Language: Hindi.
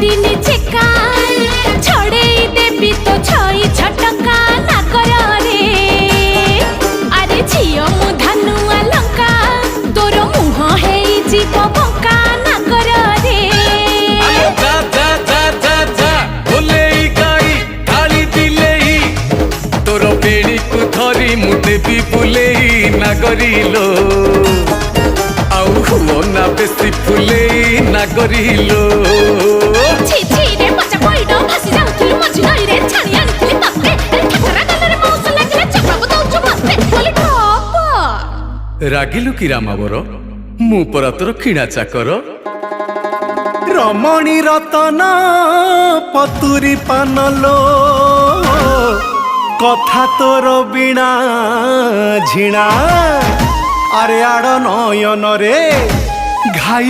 दिनी चेका छड़े देवी तो छई छटका ना कर रे अरे झियो मु धनुआ लंका तोर मुह है जीव बंका ना कर रे जा जा जा जा जा बोले गाई गाली दिले तोर बेड़ी को धरी मु देवी बुले ना करिलो आउ हुओ ना बेसी फुले ना करिलो छि छि रे मजा पइडो भासी जाउथुलु मझी नई रे छाणी आनिथिलि तते ठकरा गलरे मौस लागिले चपराबो दउछु मस्ते बोली ठप रागिलु कि रामावर मु परा तोर किणा चाकर रमणी रतन पतुरी पानलो कथा तोर बिना झिणा अरे आड़ नयन रे घाई